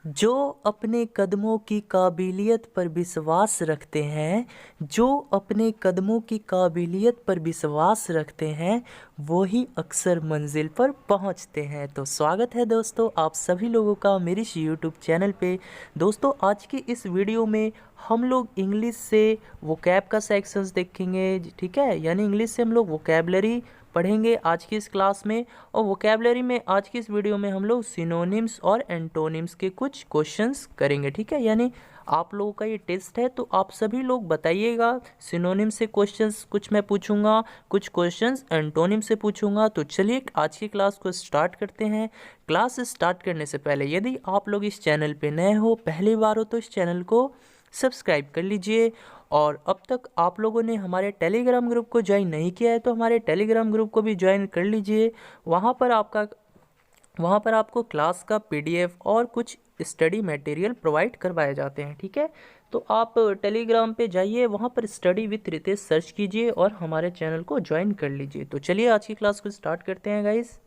जो अपने कदमों की काबिलियत पर विश्वास रखते हैं, जो अपने कदमों की काबिलियत पर विश्वास रखते हैं, वो ही अक्सर मंजिल पर पहुंचते हैं। तो स्वागत है दोस्तों आप सभी लोगों का मेरे इस यूट्यूब चैनल पे। दोस्तों आज की इस वीडियो में हम लोग इंग्लिश से वोकैब का सेक्शंस देखेंगे, ठीक है। यानी इंग्लिश से हम लोग वोकैबलरी पढ़ेंगे आज की इस क्लास में। और वोकैबलरी में आज की इस वीडियो में हम लोग सिनोनिम्स और एंटोनिम्स के कुछ क्वेश्चंस करेंगे, ठीक है। यानी आप लोगों का ये टेस्ट है तो आप सभी लोग बताइएगा। सिनोनिम से क्वेश्चंस कुछ मैं पूछूंगा, कुछ क्वेश्चंस एंटोनिम से पूछूंगा। तो चलिए आज की क्लास को स्टार्ट करते हैं। क्लास स्टार्ट करने से पहले यदि आप लोग इस चैनल पे नए हो, पहली बार हो, तो इस चैनल को सब्सक्राइब कर लीजिए। और अब तक आप लोगों ने हमारे टेलीग्राम ग्रुप को ज्वाइन नहीं किया है तो हमारे टेलीग्राम ग्रुप को भी ज्वाइन कर लीजिए। वहाँ पर आपको क्लास का पीडीएफ और कुछ स्टडी मटेरियल प्रोवाइड करवाए जाते हैं, ठीक है। तो आप टेलीग्राम पे जाइए, वहाँ पर स्टडी विद रितेश सर्च कीजिए और हमारे चैनल को ज्वाइन कर लीजिए। तो चलिए आज की क्लास को स्टार्ट करते हैं गाइस।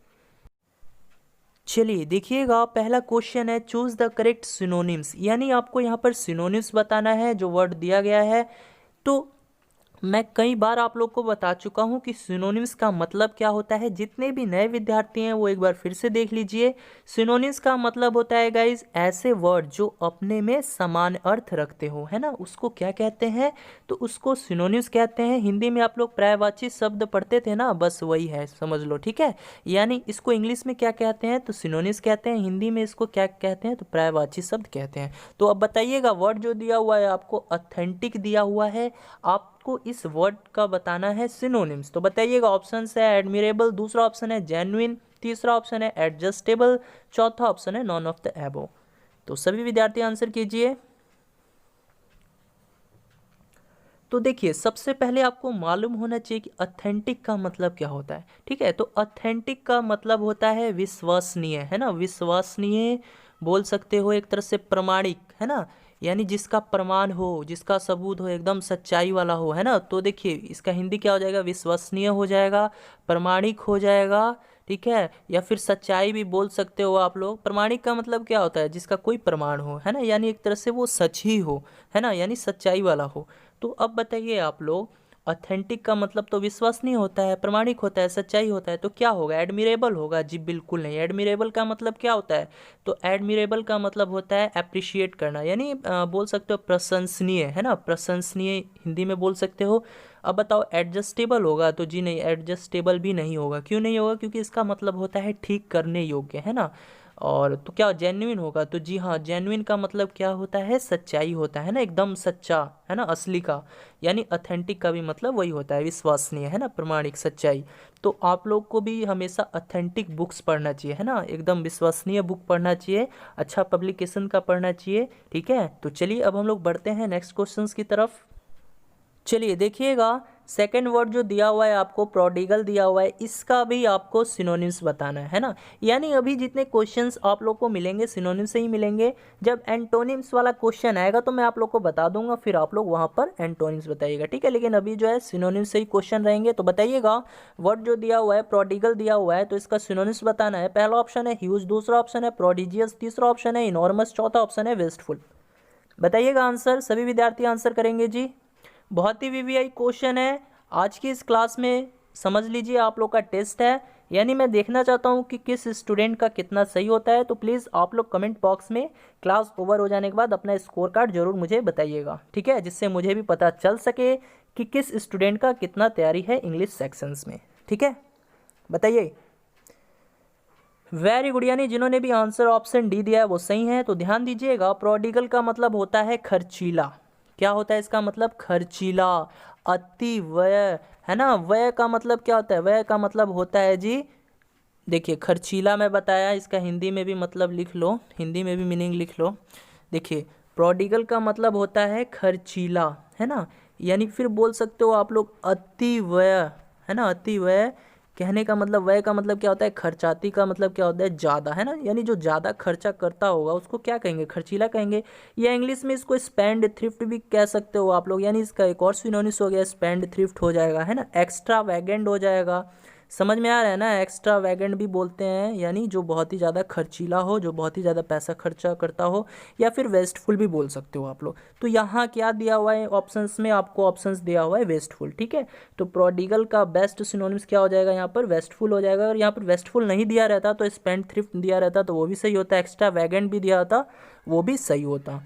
चलिए देखिएगा, पहला क्वेश्चन है चूज द करेक्ट सिनोनिम्स। यानी आपको यहाँ पर सिनोनिम्स बताना है जो वर्ड दिया गया है। तो मैं कई बार आप लोग को बता चुका हूँ कि सिनोनिम्स का मतलब क्या होता है। जितने भी नए विद्यार्थी हैं वो एक बार फिर से देख लीजिए। सिनोनिम्स का मतलब होता है गाइज ऐसे वर्ड जो अपने में समान अर्थ रखते हो, है ना, उसको क्या कहते हैं, तो उसको सिनोनिम्स कहते हैं। हिंदी में आप लोग पर्यायवाची शब्द पढ़ते थे ना, बस वही है, समझ लो, ठीक है। यानी इसको इंग्लिश में क्या कहते हैं, तो सिनोनिम्स कहते हैं। हिंदी में इसको क्या कहते हैं, तो पर्यायवाची शब्द कहते हैं। तो अब बताइएगा, वर्ड जो दिया हुआ है आपको ऑथेंटिक दिया हुआ है, आपको इस वर्ड का बताना है सिनोनिम्स। तो बताइएगा, ऑप्शन है एडमिरेबल, दूसरा ऑप्शन है जेन्युइन, तीसरा ऑप्शन है एडजस्टेबल, चौथा ऑप्शन है नॉन ऑफ द एबो। तो सभी विद्यार्थी आंसर कीजिए। तो देखिए, सबसे पहले आपको मालूम होना चाहिए कि ऑथेंटिक का मतलब क्या होता है, ठीक है। तो ऑथेंटिक का मतलब होता है विश्वसनीय, है ना, विश्वसनीय बोल सकते हो, एक तरह से प्रमाणिक, है ना। यानी जिसका प्रमाण हो, जिसका सबूत हो, एकदम सच्चाई वाला हो, है ना। तो देखिए इसका हिंदी क्या हो जाएगा, विश्वसनीय हो जाएगा, प्रमाणिक हो जाएगा, ठीक है। या फिर सच्चाई भी बोल सकते हो आप लोग। प्रमाणिक का मतलब क्या होता है, जिसका कोई प्रमाण हो, है ना, यानी एक तरह से वो सच ही हो, है ना, यानी सच्चाई वाला हो। तो अब बताइए आप लोग, ऑथेंटिक का मतलब तो विश्वसनीय होता है, प्रमाणिक होता है, सच्चाई होता है, तो क्या होगा, एडमिरेबल होगा? जी बिल्कुल नहीं। एडमिरेबल का मतलब क्या होता है, तो एडमिरेबल का मतलब होता है अप्रिशिएट करना, यानी बोल सकते हो प्रशंसनीय, है ना, प्रशंसनीय हिंदी में बोल सकते हो। अब बताओ एडजस्टेबल होगा, तो जी नहीं, एडजस्टेबल भी नहीं होगा। क्यों नहीं होगा, क्योंकि इसका मतलब होता है ठीक करने योग्य, है ना। और तो क्या जेन्युइन होगा, तो जी हाँ, जेन्युइन का मतलब क्या होता है, सच्चाई होता है ना, एकदम सच्चा, है ना, असली का। यानी ऑथेंटिक का भी मतलब वही होता है, विश्वसनीय, है ना, प्रमाणिक, सच्चाई। तो आप लोग को भी हमेशा ऑथेंटिक बुक्स पढ़ना चाहिए, है ना, एकदम विश्वसनीय बुक पढ़ना चाहिए, अच्छा पब्लिकेशन का पढ़ना चाहिए, ठीक है। तो चलिए अब हम लोग बढ़ते हैं नेक्स्ट क्वेश्चंस की तरफ। चलिए देखिएगा, सेकंड वर्ड जो दिया हुआ है आपको, प्रोडिगल दिया हुआ है, इसका भी आपको सिनोनिम्स बताना है ना। यानी अभी जितने क्वेश्चंस आप लोग को मिलेंगे सिनोनिम्स से ही मिलेंगे। जब एंटोनिम्स वाला क्वेश्चन आएगा तो मैं आप लोग को बता दूंगा, फिर आप लोग वहां पर एंटोनिम्स बताइएगा, ठीक है। लेकिन अभी जो है सिनोनिम्स से ही क्वेश्चन रहेंगे। तो बताइएगा, वर्ड जो दिया हुआ है प्रोडिगल दिया हुआ है, तो इसका सिनोनिम्स बताना है। पहला ऑप्शन है ह्यूज, दूसरा ऑप्शन है प्रोडिजियस, तीसरा ऑप्शन है इनॉर्मस, चौथा ऑप्शन है वेस्टफुल। बताइएगा आंसर, सभी विद्यार्थी आंसर करेंगे जी। बहुत ही वीवीआई क्वेश्चन है आज की इस क्लास में, समझ लीजिए, आप लोग का टेस्ट है। यानी मैं देखना चाहता हूं कि किस स्टूडेंट का कितना सही होता है। तो प्लीज़ आप लोग कमेंट बॉक्स में क्लास ओवर हो जाने के बाद अपना स्कोर कार्ड जरूर मुझे बताइएगा, ठीक है, जिससे मुझे भी पता चल सके कि किस स्टूडेंट का कितना तैयारी है इंग्लिश सेक्शंस में, ठीक है। बताइए। वेरी गुड, यानी जिन्होंने भी आंसर ऑप्शन डी दिया है वो सही है। तो ध्यान दीजिएगा, प्रोडिगल का मतलब होता है खर्चीला। क्या होता है इसका मतलब, खर्चीला, अति व्यय, है ना। व्यय का मतलब क्या होता है, व्यय का मतलब होता है जी, देखिए खर्चीला मैं बताया, इसका हिंदी में भी मतलब लिख लो, हिंदी में भी मीनिंग लिख लो। देखिए प्रोडिगल का मतलब होता है खर्चीला, है ना। यानी फिर बोल सकते हो आप लोग अति व्यय, है ना, अति व्यय। कहने का मतलब, व्यय का मतलब क्या होता है, खर्चाती का मतलब क्या होता है, ज़्यादा, है ना। यानी जो ज़्यादा खर्चा करता होगा उसको क्या कहेंगे, खर्चीला कहेंगे। या इंग्लिश में इसको स्पेंड थ्रिफ्ट भी कह सकते हो आप लोग। यानी इसका एक और सिनोनिम्स हो गया, स्पेंड थ्रिफ्ट हो जाएगा, है ना, एक्स्ट्रा वैगेंड हो जाएगा। समझ में आ रहा है ना। एक्स्ट्रा वैगेंट भी बोलते हैं, यानी जो बहुत ही ज़्यादा खर्चीला हो, जो बहुत ही ज़्यादा पैसा खर्चा करता हो, या फिर वेस्टफुल भी बोल सकते हो आप लोग। तो यहाँ क्या दिया हुआ है ऑप्शंस में, आपको ऑप्शंस दिया हुआ है वेस्टफुल, ठीक है। तो प्रोडिगल का बेस्ट सिनोनिम्स क्या हो जाएगा यहाँ पर, वेस्टफुल हो जाएगा। और यहाँ पर वेस्टफुल नहीं दिया रहता तो स्पेंड थ्रिफ्ट दिया रहता तो वो भी सही होता, एक्स्ट्रा वैगेंट भी दिया होता वो भी सही होता।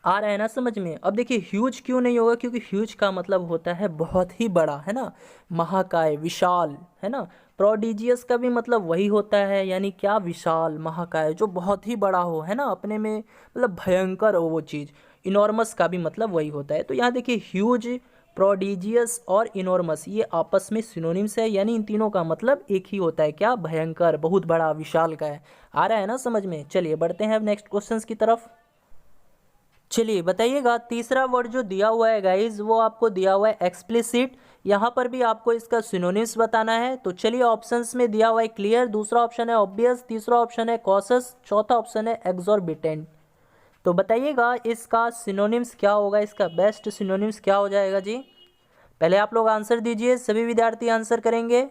आ रहा है ना समझ में। अब देखिए ह्यूज क्यों नहीं होगा, क्योंकि ह्यूज का मतलब होता है बहुत ही बड़ा, है ना, महाकाय, विशाल, है ना। प्रोडिजियस का भी मतलब वही होता है, यानी क्या, विशाल, महाकाय, जो बहुत ही बड़ा हो, है ना, अपने में मतलब भयंकर हो वो चीज़। इनॉर्मस का भी मतलब वही होता है। तो यहाँ देखिए ह्यूज, प्रोडिजियस और इनॉर्मस ये आपस में सिनोनिम्स है, यानी इन तीनों का मतलब एक ही होता है, क्या, भयंकर, बहुत बड़ा, विशाल का है। आ रहा है ना समझ में। चलिए बढ़ते हैं अब नेक्स्ट क्वेश्चन की तरफ। चलिए बताइएगा, तीसरा वर्ड जो दिया हुआ है गाइज वो आपको दिया हुआ है एक्सप्लिसिट। यहाँ पर भी आपको इसका सिनोनिम्स बताना है। तो चलिए ऑप्शंस में दिया हुआ है क्लियर, दूसरा ऑप्शन है ऑब्वियस, तीसरा ऑप्शन है कॉशस, चौथा ऑप्शन है एक्सॉर्बिटेंट। तो बताइएगा इसका सिनोनिम्स क्या होगा, इसका बेस्ट सिनोनिम्स क्या हो जाएगा जी। पहले आप लोग आंसर दीजिए, सभी विद्यार्थी आंसर करेंगे।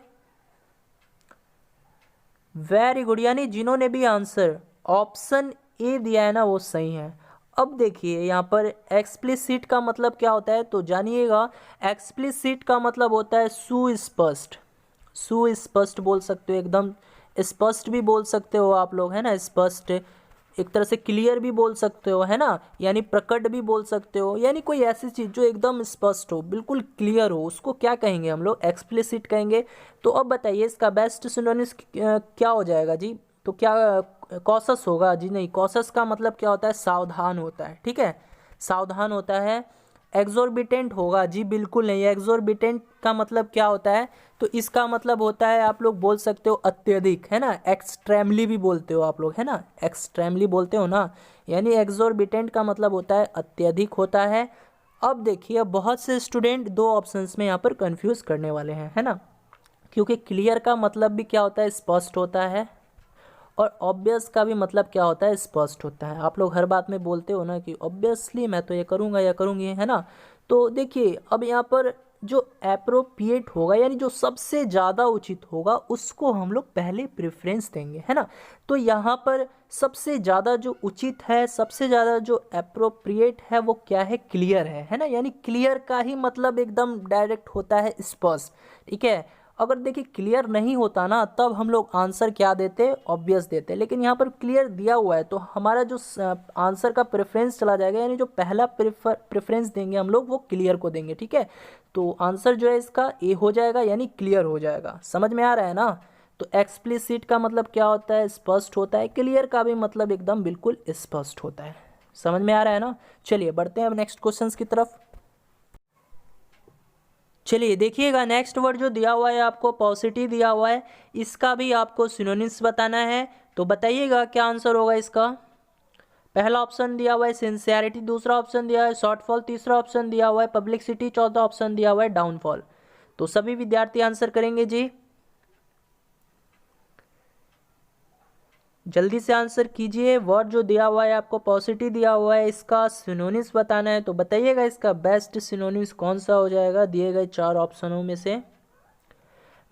वेरी गुड, यानी जिन्होंने भी आंसर ऑप्शन ए दिया है ना वो सही है। अब देखिए यहाँ पर एक्सप्लिसिट का मतलब क्या होता है, तो जानिएगा एक्सप्लिसिट का मतलब होता है सुस्पष्ट। सुस्पष्ट बोल सकते हो, एकदम स्पष्ट भी बोल सकते हो आप लोग, है ना, स्पष्ट, एक तरह से क्लियर भी बोल सकते हो, है ना, यानी प्रकट भी बोल सकते हो, यानी कोई ऐसी चीज़ जो एकदम स्पष्ट हो, बिल्कुल क्लियर हो, उसको क्या कहेंगे हम लोग, एक्सप्लिसिट कहेंगे। तो अब बताइए इसका बेस्ट सिनोनिम्स क्या हो जाएगा जी। तो क्या कॉशस होगा जी, नहीं, कॉशस का मतलब क्या होता है, सावधान होता है, ठीक है, सावधान होता है। एक्सोर्बिटेंट होगा जी, बिल्कुल नहीं। एक्सोर्बिटेंट का मतलब क्या होता है, तो इसका मतलब होता है, आप लोग बोल सकते हो अत्यधिक, है ना, एक्सट्रीमली भी बोलते हो आप लोग, है ना, एक्सट्रीमली बोलते हो ना, यानी एक्सोर्बिटेंट का मतलब होता है अत्यधिक होता है। अब देखिए बहुत से स्टूडेंट दो ऑप्शंस में यहाँ पर कंफ्यूज करने वाले हैं, है ना, क्योंकि क्लियर का मतलब भी क्या होता है, स्पष्ट होता है, और ऑब्वियस का भी मतलब क्या होता है, स्पष्ट होता है। आप लोग हर बात में बोलते हो ना कि ऑब्वियसली मैं तो ये करूँगा या करूँगी, है ना। तो देखिए अब यहाँ पर जो एप्रोप्रिएट होगा, यानी जो सबसे ज़्यादा उचित होगा, उसको हम लोग पहले प्रेफरेंस देंगे, है ना। तो यहाँ पर सबसे ज़्यादा जो उचित है, सबसे ज़्यादा जो एप्रोप्रिएट है वो क्या है, क्लियर है ना, यानी क्लियर का ही मतलब एकदम डायरेक्ट होता है, स्पष्ट, ठीक है। अगर देखिए क्लियर नहीं होता ना तब हम लोग आंसर क्या देते, ऑब्वियस देते, लेकिन यहाँ पर क्लियर दिया हुआ है तो हमारा जो आंसर का प्रेफरेंस चला जाएगा, यानी जो पहला प्रेफरेंस देंगे हम लोग वो क्लियर को देंगे, ठीक है। तो आंसर जो है इसका ए हो जाएगा, यानी क्लियर हो जाएगा। समझ में आ रहा है ना। तो एक्सप्लिसिट का मतलब क्या होता है, स्पष्ट होता है। क्लियर का भी मतलब एकदम बिल्कुल स्पष्ट होता है। समझ में आ रहा है ना। चलिए बढ़ते हैं अब नेक्स्ट क्वेश्चन की तरफ। चलिए देखिएगा नेक्स्ट वर्ड जो दिया हुआ है आपको, पॉजिटिव दिया हुआ है, इसका भी आपको सिनोनिम्स बताना है। तो बताइएगा क्या आंसर होगा इसका। पहला ऑप्शन दिया हुआ है सिंसियरिटी, दूसरा ऑप्शन दिया है शॉर्टफॉल, तीसरा ऑप्शन दिया हुआ है पब्लिसिटी, चौथा ऑप्शन दिया हुआ है डाउनफॉल। तो सभी विद्यार्थी आंसर करेंगे जी, जल्दी से आंसर कीजिए। वर्ड जो दिया हुआ है आपको पॉजिटिव दिया हुआ है, इसका सिनोनिम्स बताना है। तो बताइएगा इसका बेस्ट सिनोनिम्स कौन सा हो जाएगा दिए गए चार ऑप्शनों में से।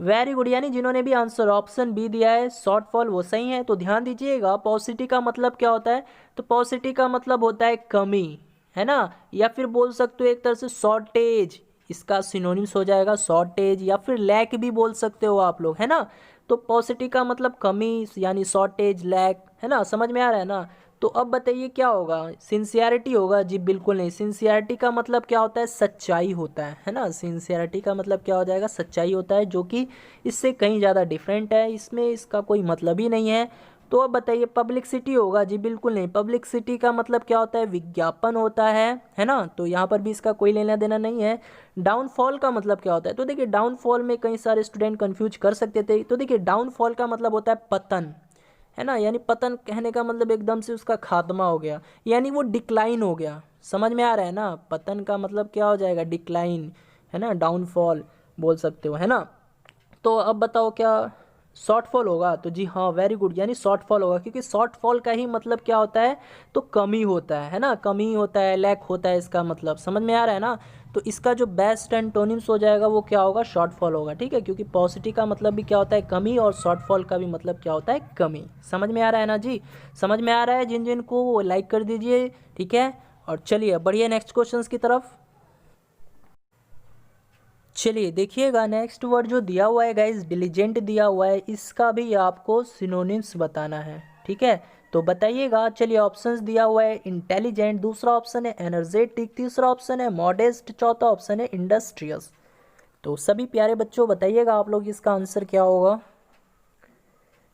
वेरी गुड, यानी जिन्होंने भी आंसर ऑप्शन बी दिया है शॉर्टफॉल वो सही है। तो ध्यान दीजिएगा पॉजिटिव का मतलब क्या होता है, तो पॉजिटिव का मतलब होता है कमी, है ना, या फिर बोल सकते हो एक तरह से शॉर्टेज, इसका सिनोनिम्स हो जाएगा शॉर्टेज, या फिर लैक भी बोल सकते हो आप लोग, है ना। तो पॉजिटिव का मतलब कमी, यानी शॉर्टेज, लैक, है ना, समझ में आ रहा है ना। तो अब बताइए क्या होगा, सिंसियरिटी होगा जी, बिल्कुल नहीं। सिंसियरिटी का मतलब क्या होता है, सच्चाई होता है ना। सिंसियरिटी का मतलब क्या हो जाएगा, सच्चाई होता है, जो कि इससे कहीं ज़्यादा डिफरेंट है, इसमें इसका कोई मतलब ही नहीं है। तो अब बताइए पब्लिसिटी होगा जी, बिल्कुल नहीं। पब्लिसिटी का मतलब क्या होता है, विज्ञापन होता है ना। तो यहाँ पर भी इसका कोई लेना देना नहीं है। डाउनफॉल का मतलब क्या होता है, तो देखिए डाउनफॉल में कई सारे स्टूडेंट कंफ्यूज कर सकते थे। तो देखिए डाउनफॉल का मतलब होता है पतन, है ना, यानी पतन कहने का मतलब एकदम से उसका खात्मा हो गया, यानी वो डिक्लाइन हो गया। समझ में आ रहा है ना। पतन का मतलब क्या हो जाएगा, डिक्लाइन, है ना, डाउनफॉल बोल सकते हो, है ना। तो अब बताओ क्या शॉर्टफॉल होगा, तो जी हाँ वेरी गुड, यानी शॉर्टफॉल होगा, क्योंकि शॉर्टफॉल का ही मतलब क्या होता है, तो कमी होता है ना, कमी होता है, लैक होता है, इसका मतलब समझ में आ रहा है ना। तो इसका जो बेस्ट एंटोनिम्स हो जाएगा वो क्या होगा, शॉर्टफॉल होगा, ठीक है, क्योंकि पॉसिटी का मतलब भी क्या होता है, कमी, और शॉर्टफॉल का भी मतलब क्या होता है, कमी। समझ में आ रहा है ना जी? समझ में आ रहा है? जिन जिन को वो लाइक कर दीजिए, ठीक है। और चलिए बढ़िए नेक्स्ट क्वेश्चन की तरफ। चलिए देखिएगा नेक्स्ट वर्ड जो दिया हुआ है गाइस, डिलीजेंट दिया हुआ है, इसका भी आपको सिनोनिम्स बताना है, ठीक है। तो बताइएगा। चलिए ऑप्शंस दिया हुआ है, इंटेलिजेंट, दूसरा ऑप्शन है एनर्जेटिक, तीसरा ऑप्शन है मॉडेस्ट, चौथा ऑप्शन है इंडस्ट्रियस। तो सभी प्यारे बच्चों बताइएगा आप लोग इसका आंसर क्या होगा।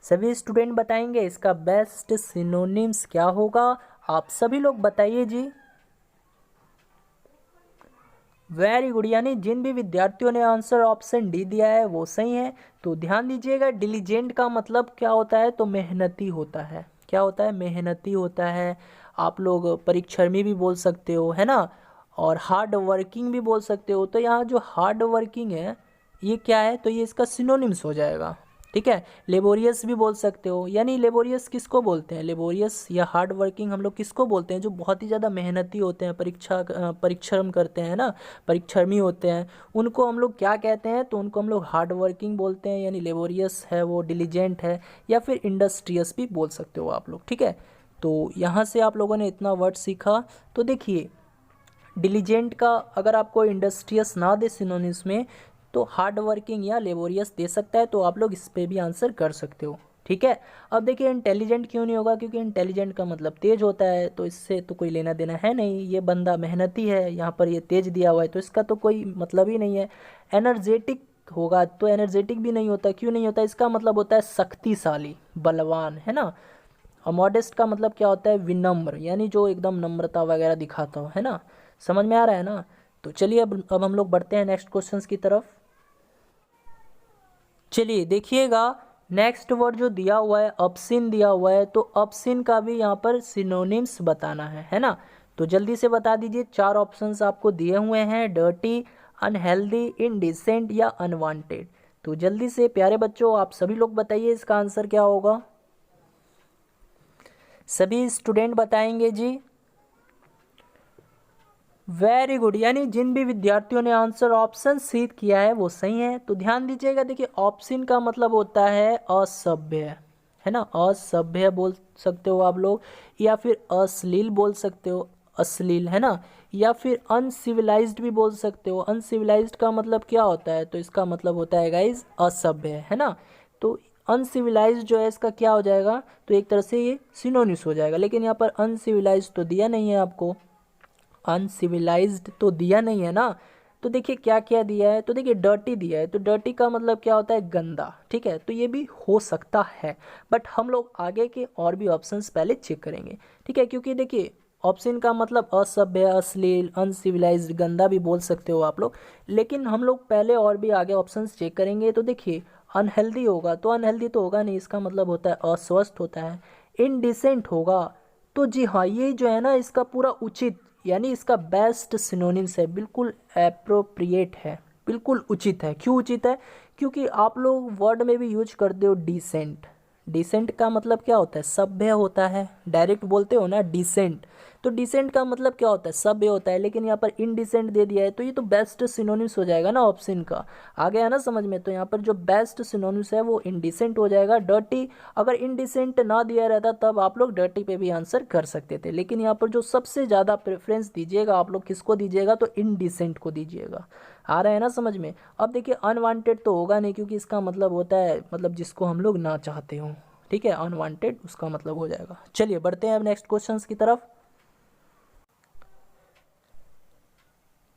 सभी स्टूडेंट बताएंगे इसका बेस्ट सिनोनिम्स क्या होगा, आप सभी लोग बताइए जी। वेरी गुड, यानी जिन भी विद्यार्थियों ने आंसर ऑप्शन डी दिया है वो सही है। तो ध्यान दीजिएगा, डिलीजेंट का मतलब क्या होता है, तो मेहनती होता है। क्या होता है, मेहनती होता है। आप लोग परिश्रमी भी बोल सकते हो, है ना, और हार्ड वर्किंग भी बोल सकते हो। तो यहाँ जो हार्ड वर्किंग है ये क्या है, तो ये इसका सिनोनिम्स हो जाएगा, ठीक है। लेबोरियस भी बोल सकते हो, यानी लेबोरियस किसको बोलते हैं, लेबोरियस या हार्ड वर्किंग हम लोग किसको बोलते हैं, जो बहुत ही ज़्यादा मेहनती होते हैं, परिश्रम करते हैं ना, परिश्रमी होते हैं, उनको हम लोग क्या कहते हैं, तो उनको हम लोग हार्ड वर्किंग बोलते हैं, यानी लेबोरियस है वो, डिलीजेंट है, या फिर इंडस्ट्रियस भी बोल सकते हो आप लोग, ठीक है। तो यहाँ से आप लोगों ने इतना वर्ड सीखा। तो देखिए डिलीजेंट का अगर आपको इंडस्ट्रियस ना दे सिनोनिम्स में, तो हार्ड वर्किंग या लेबोरियस दे सकता है, तो आप लोग इस पे भी आंसर कर सकते हो, ठीक है। अब देखिए इंटेलिजेंट क्यों नहीं होगा, क्योंकि इंटेलिजेंट का मतलब तेज होता है, तो इससे तो कोई लेना देना है नहीं, ये बंदा मेहनती है, यहाँ पर ये तेज दिया हुआ है, तो इसका तो कोई मतलब ही नहीं है। एनर्जेटिक होगा तो एनर्जेटिक भी नहीं होता, क्यों नहीं होता, इसका मतलब होता है शक्तिशाली, बलवान, है ना। और मॉडेस्ट का मतलब क्या होता है, विनम्र, यानी जो एकदम नम्रता वगैरह दिखाता हो, है ना। समझ में आ रहा है ना। तो चलिए अब हम लोग बढ़ते हैं नेक्स्ट क्वेश्चंस की तरफ। चलिए देखिएगा नेक्स्ट वर्ड जो दिया हुआ है, अपसिन दिया हुआ है, तो अपसिन का भी यहाँ पर सिनोनिम्स बताना है ना। तो जल्दी से बता दीजिए, चार ऑप्शंस आपको दिए हुए हैं, डर्टी, अनहेल्दी, इनडिसेंट या अनवांटेड। तो जल्दी से प्यारे बच्चों आप सभी लोग बताइए इसका आंसर क्या होगा। सभी स्टूडेंट बताएंगे जी। वेरी गुड, यानी जिन भी विद्यार्थियों ने आंसर ऑप्शन सी किया है वो सही है। तो ध्यान दीजिएगा, देखिए ऑप्शन का मतलब होता है असभ्य, है ना, असभ्य बोल सकते हो आप लोग, या फिर अश्लील बोल सकते हो, अश्लील, है ना, या फिर अनसिविलाइज्ड भी बोल सकते हो। अनसिविलाइज्ड का मतलब क्या होता है, तो इसका मतलब होता है गाइज असभ्य, है ना। तो अनसिविलाइज्ड जो है इसका क्या हो जाएगा, तो एक तरह से ये सिनोनिम्स हो जाएगा, लेकिन यहाँ पर अनसिविलाइज्ड तो दिया नहीं है आपको, अनसिविलाइज्ड तो दिया नहीं है ना। तो देखिए क्या क्या दिया है, तो देखिए डर्टी दिया है, तो डर्टी का मतलब क्या होता है, गंदा, ठीक है। तो ये भी हो सकता है, बट हम लोग आगे के और भी ऑप्शंस पहले चेक करेंगे, ठीक है, क्योंकि देखिए ऑप्शन का मतलब असभ्य, अश्लील, अनसिविलाइज्ड, गंदा भी बोल सकते हो आप लोग, लेकिन हम लोग पहले और भी आगे ऑप्शंस चेक करेंगे। तो देखिए अनहेल्दी होगा, तो अनहेल्दी तो होगा नहीं, इसका मतलब होता है अस्वस्थ होता है। इनडिसेंट होगा, तो जी हाँ ये जो है ना इसका पूरा उचित, यानी इसका बेस्ट सिनोनिम्स है, बिल्कुल एप्रोप्रिएट है, बिल्कुल उचित है। क्यों उचित है, क्योंकि आप लोग वर्ड में भी यूज करते हो डिसेंट। डिसेंट का मतलब क्या होता है, सभ्य होता है, डायरेक्ट बोलते हो ना डिसेंट, तो डिसेंट का मतलब क्या होता है, सभ्य होता है, लेकिन यहाँ पर इनडिसेंट दे दिया है, तो ये तो बेस्ट सिनोनिम्स हो जाएगा ना ऑप्शन का। आ गया ना समझ में। तो यहाँ पर जो बेस्ट सिनोनिम्स है वो इनडिसेंट हो जाएगा। डर्टी, अगर इनडिसेंट ना दिया रहता तब आप लोग डर्टी पे भी आंसर कर सकते थे, लेकिन यहाँ पर जो सबसे ज़्यादा प्रेफरेंस दीजिएगा आप लोग किसको दीजिएगा, तो इनडिसेंट को दीजिएगा। आ रहा है ना समझ में। अब देखिए अनवांटेड तो होगा नहीं, क्योंकि इसका मतलब होता है मतलब जिसको हम लोग ना चाहते हो, ठीक है, अनवांटेड उसका मतलब हो जाएगा। चलिए बढ़ते हैं अब नेक्स्ट क्वेश्चंस की तरफ।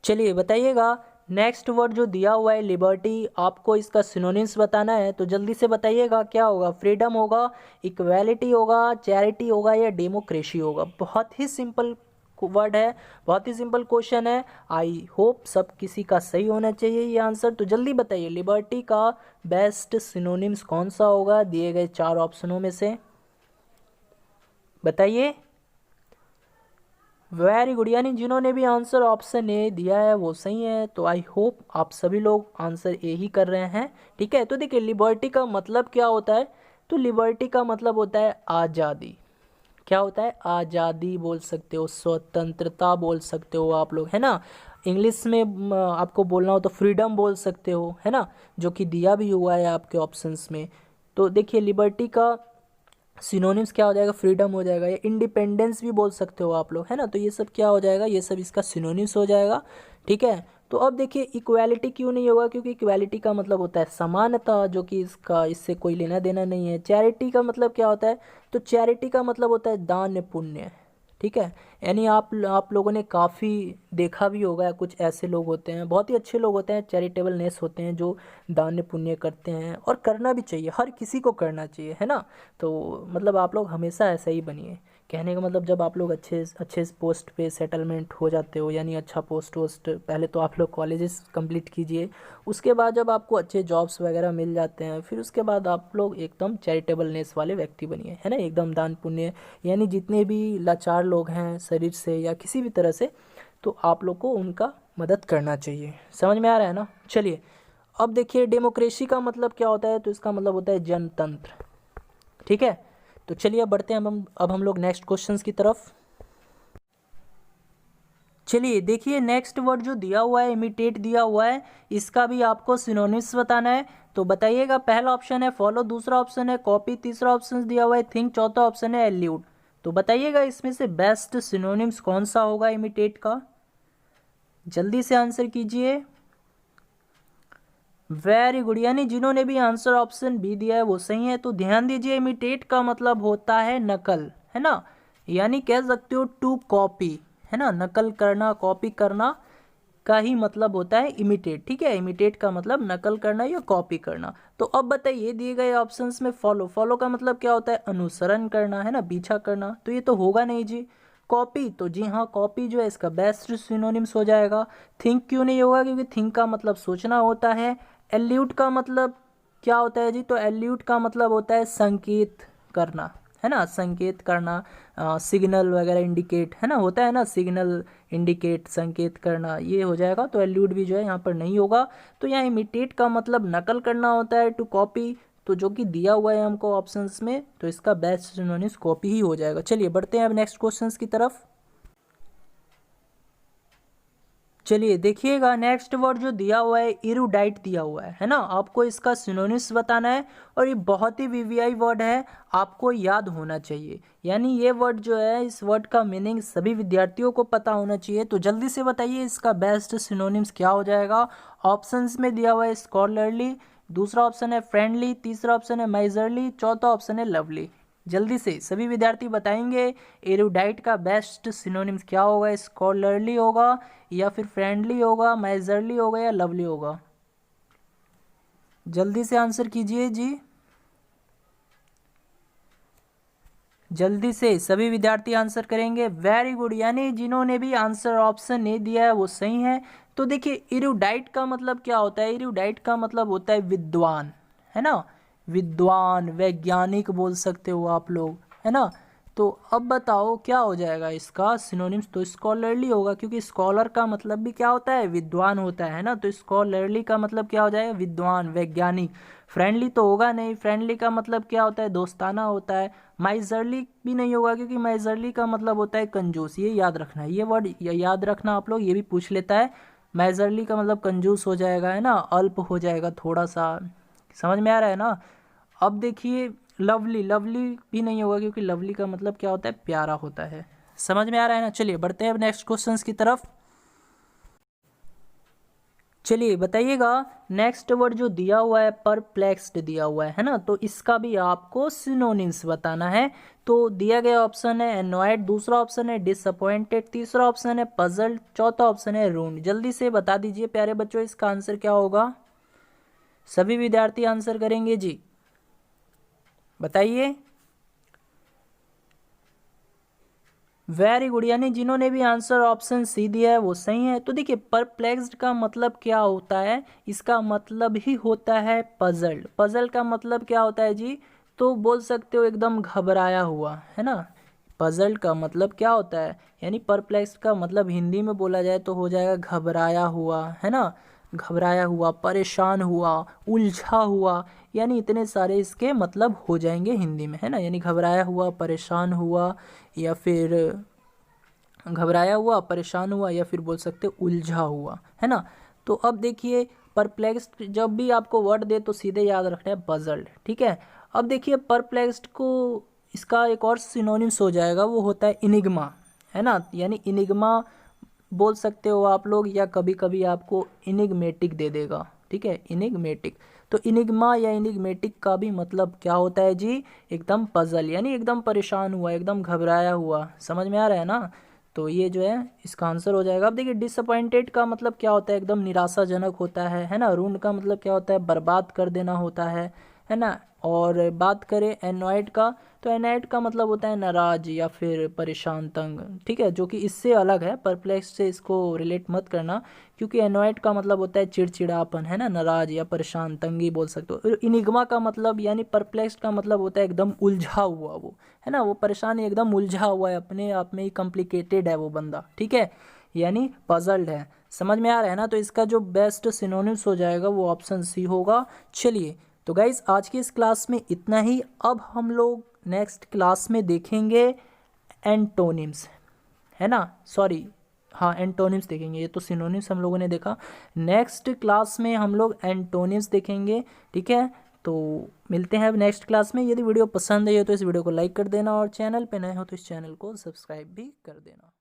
चलिए बताइएगा नेक्स्ट वर्ड जो दिया हुआ है लिबर्टी, आपको इसका सिनोनिम्स बताना है, तो जल्दी से बताइएगा क्या होगा। फ्रीडम होगा, इक्वालिटी होगा, चैरिटी होगा, या डेमोक्रेसी होगा। बहुत ही सिंपल वर्ड है, बहुत ही सिंपल क्वेश्चन है। आई होप सब किसी का सही होना चाहिए ये आंसर। तो जल्दी बताइए लिबर्टी का बेस्ट सिनोनिम्स कौन सा होगा दिए गए चार ऑप्शनों में से, बताइए। वेरी गुड, यानी जिन्होंने भी आंसर ऑप्शन ए दिया है वो सही है। तो आई होप आप सभी लोग आंसर ए ही कर रहे हैं, ठीक है। तो देखिए लिबर्टी का मतलब क्या होता है, तो लिबर्टी का मतलब होता है आज़ादी। क्या होता है, आज़ादी बोल सकते हो, स्वतंत्रता बोल सकते हो आप लोग, है ना। इंग्लिश में आपको बोलना हो तो फ्रीडम बोल सकते हो, है ना, जो कि दिया भी हुआ है आपके ऑप्शंस में। तो देखिए लिबर्टी का सिनोनिम्स क्या हो जाएगा, फ्रीडम हो जाएगा, या इंडिपेंडेंस भी बोल सकते हो आप लोग, है ना। तो ये सब क्या हो जाएगा, ये सब इसका सिनोनिम्स हो जाएगा, ठीक है। तो अब देखिए इक्वालिटी क्यों नहीं होगा, क्योंकि इक्वालिटी का मतलब होता है समानता, जो कि इसका इससे कोई लेना देना नहीं है। चैरिटी का मतलब क्या होता है, तो चैरिटी का मतलब होता है दान पुण्य, ठीक है। यानी आप लोगों ने काफ़ी देखा भी होगा, कुछ ऐसे लोग होते हैं, बहुत ही अच्छे लोग होते हैं, चैरिटेबलनेस होते हैं, जो दान पुण्य करते हैं, और करना भी चाहिए, हर किसी को करना चाहिए, है ना। तो मतलब आप लोग हमेशा ऐसा ही बनिए। कहने का मतलब जब आप लोग अच्छे अच्छे पोस्ट पे सेटलमेंट हो जाते हो, यानी अच्छा पोस्ट वोस्ट, पहले तो आप लोग कॉलेजेस कंप्लीट कीजिए, उसके बाद जब आपको अच्छे जॉब्स वगैरह मिल जाते हैं, फिर उसके बाद आप लोग एकदम चैरिटेबलनेस वाले व्यक्ति बनिए, है ना, एकदम दान पुण्य, यानी जितने भी लाचार लोग हैं शरीर से या किसी भी तरह से, तो आप लोग को उनका मदद करना चाहिए। समझ में आ रहा है ना। चलिए अब देखिए डेमोक्रेसी का मतलब क्या होता है, तो इसका मतलब होता है जनतंत्र, ठीक है। तो चलिए अब बढ़ते हैं अब हम लोग नेक्स्ट क्वेश्चंस की तरफ। चलिए देखिए नेक्स्ट वर्ड जो दिया हुआ है, इमिटेट दिया हुआ है, इसका भी आपको सिनोनिम्स बताना है। तो बताइएगा, पहला ऑप्शन है फॉलो, दूसरा ऑप्शन है कॉपी, तीसरा ऑप्शन दिया हुआ है थिंक, चौथा ऑप्शन है एल्यूट। तो बताइएगा इसमें से बेस्ट सिनोनिम्स कौन सा होगा इमिटेट का, जल्दी से आंसर कीजिए। वेरी गुड, यानी जिन्होंने भी आंसर ऑप्शन बी दिया है वो सही है। तो ध्यान दीजिए, इमिटेट का मतलब होता है नकल, है ना, यानी कह सकते हो टू कॉपी, है ना, नकल करना, कॉपी करना का ही मतलब होता है इमिटेट, ठीक है। इमिटेट का मतलब नकल करना या कॉपी करना। तो अब बताइए दिए गए ऑप्शंस में फॉलो, फॉलो का मतलब क्या होता है, अनुसरण करना, है ना, पीछा करना, तो ये तो होगा नहीं जी। कॉपी, तो जी हाँ कॉपी जो है इसका बेस्ट सिनोनिम्स हो जाएगा। थिंक क्यों नहीं होगा, क्योंकि थिंक का मतलब सोचना होता है। एल्यूट का मतलब क्या होता है जी, तो एल्यूट का मतलब होता है संकेत करना, है ना, संकेत करना, सिग्नल वगैरह इंडिकेट, है ना, होता है ना, सिग्नल इंडिकेट, संकेत करना, ये हो जाएगा। तो एल्यूट भी जो है यहाँ पर नहीं होगा। तो यहाँ इमिटेट का मतलब नकल करना होता है, टू कॉपी, तो जो कि दिया हुआ है हमको ऑप्शंस में, तो इसका बेस्ट सिनोनिम्स कॉपी ही हो जाएगा। चलिए बढ़ते हैं अब नेक्स्ट क्वेश्चंस की तरफ। चलिए देखिएगा नेक्स्ट वर्ड जो दिया हुआ है इरूडाइट दिया हुआ है ना, आपको इसका सिनोनिम्स बताना है, और ये बहुत ही वीवीआई वर्ड है, आपको याद होना चाहिए। यानी ये वर्ड जो है, इस वर्ड का मीनिंग सभी विद्यार्थियों को पता होना चाहिए। तो जल्दी से बताइए इसका बेस्ट सिनोनिम्स क्या हो जाएगा। ऑप्शंस में दिया हुआ है स्कॉलरली, दूसरा ऑप्शन है फ्रेंडली, तीसरा ऑप्शन है मेजरली, चौथा ऑप्शन है लवली। जल्दी से सभी विद्यार्थी बताएंगे एरुडाइट का बेस्ट सिनोनिम्स क्या होगा, स्कॉलरली होगा या फिर फ्रेंडली होगा, मेजरली होगा या लवली होगा। जल्दी से आंसर कीजिए जी, जल्दी से सभी विद्यार्थी आंसर करेंगे। वेरी गुड, यानी जिन्होंने भी आंसर ऑप्शन ए दिया है वो सही है। तो देखिए इरूडाइट का मतलब क्या होता है, इरूडाइट का मतलब होता है विद्वान, है ना, विद्वान, वैज्ञानिक बोल सकते हो आप लोग, है ना। तो अब बताओ क्या हो जाएगा इसका सिनोनिम्स, तो स्कॉलरली होगा, क्योंकि स्कॉलर का मतलब भी क्या होता है, विद्वान होता है ना। तो स्कॉलरली का मतलब क्या हो जाएगा, विद्वान, वैज्ञानिक। फ्रेंडली तो होगा नहीं, फ्रेंडली का मतलब क्या होता है, दोस्ताना होता है। माइजरली भी नहीं होगा, क्योंकि माइजरली का मतलब होता है कंजूस, ये याद रखना है, ये वर्ड याद रखना आप लोग, ये भी पूछ लेता है। माइजरली का मतलब कंजूस हो जाएगा, है ना, अल्प हो जाएगा थोड़ा सा, समझ में आ रहा है ना। अब देखिए लवली, लवली भी नहीं होगा, क्योंकि लवली का मतलब क्या होता है, प्यारा होता है। समझ में आ रहा है ना। चलिए बढ़ते हैं अब नेक्स्ट क्वेश्चंस की तरफ। चलिए बताइएगा नेक्स्ट वर्ड जो दिया हुआ है परप्लेक्स्ड दिया हुआ है ना, तो इसका भी आपको सिनोनिम्स बताना है। तो दिया गया ऑप्शन है एनॉयड, दूसरा ऑप्शन है डिसअपॉइंटेड, तीसरा ऑप्शन है पजल्ड, चौथा ऑप्शन है रून्ड। जल्दी से बता दीजिए प्यारे बच्चों इसका आंसर क्या होगा। सभी विद्यार्थी आंसर करेंगे जी, बताइए। वेरी गुड, यानी जिन्होंने भी आंसर ऑप्शन सी दिया है वो सही है। तो देखिए परप्लेक्स्ड का मतलब क्या होता है, इसका मतलब ही होता है पजल्ड। पजल का मतलब क्या होता है जी, तो बोल सकते हो एकदम घबराया हुआ, है ना। पजल्ड का मतलब क्या होता है, यानी परप्लेक्स्ड का मतलब हिंदी में बोला जाए तो हो जाएगा घबराया हुआ, है ना, घबराया हुआ, परेशान हुआ, उलझा हुआ, यानी इतने सारे इसके मतलब हो जाएंगे हिंदी में, है ना। यानी घबराया हुआ, परेशान हुआ, या फिर घबराया हुआ, परेशान हुआ, या फिर बोल सकते उलझा हुआ, है ना। तो अब देखिए परप्लेक्स्ड जब भी आपको वर्ड दे तो सीधे याद रखना है पजल्ड, ठीक है। अब देखिए परप्लेक्स्ड को इसका एक और सिनोनिम्स हो जाएगा, वो होता है इनिग्मा, है ना। यानी इनिग्मा बोल सकते हो आप लोग, या कभी कभी आपको इनिग्मेटिक दे देगा, ठीक है, इनिग्मेटिक। तो इनिग्मा या इनिग्मेटिक का भी मतलब क्या होता है जी, एकदम पजल, यानी एकदम परेशान हुआ, एकदम घबराया हुआ, समझ में आ रहा है ना। तो ये जो है इसका आंसर हो जाएगा। अब देखिए डिसअपॉइंटेड का मतलब क्या होता है, एकदम निराशाजनक होता है ना। रूंड का मतलब क्या होता है, बर्बाद कर देना होता है ना। और बात करें एनॉयड का, तो एनॉयड का मतलब होता है नाराज या फिर परेशान, तंग, ठीक है, जो कि इससे अलग है। परप्लेक्स से इसको रिलेट मत करना, क्योंकि एनॉयड का मतलब होता है चिड़चिड़ापन, है ना, नाराज या परेशान, तंगी बोल सकते हो। इनिग्मा का मतलब यानी परप्लेक्स का मतलब होता है एकदम उलझा हुआ वो, है ना, वो परेशान एकदम उलझा हुआ है, अपने आप में ही कॉम्प्लिकेटेड है वो बंदा, ठीक है, यानी पजल्ड है। समझ में आ रहा है ना। तो इसका जो बेस्ट सिनोनिम्स हो जाएगा वो ऑप्शन सी होगा। चलिए तो गाइज आज की इस क्लास में इतना ही। अब हम लोग नेक्स्ट क्लास में देखेंगे एंटोनिम्स, है ना, सॉरी, हाँ एंटोनिम्स देखेंगे, ये तो सिनोनिम्स हम लोगों ने देखा। नेक्स्ट क्लास में हम लोग एंटोनिम्स देखेंगे, ठीक है। तो मिलते हैं अब नेक्स्ट क्लास में। यदि वीडियो पसंद है तो इस वीडियो को लाइक कर देना, और चैनल पे नए हो तो इस चैनल को सब्सक्राइब भी कर देना।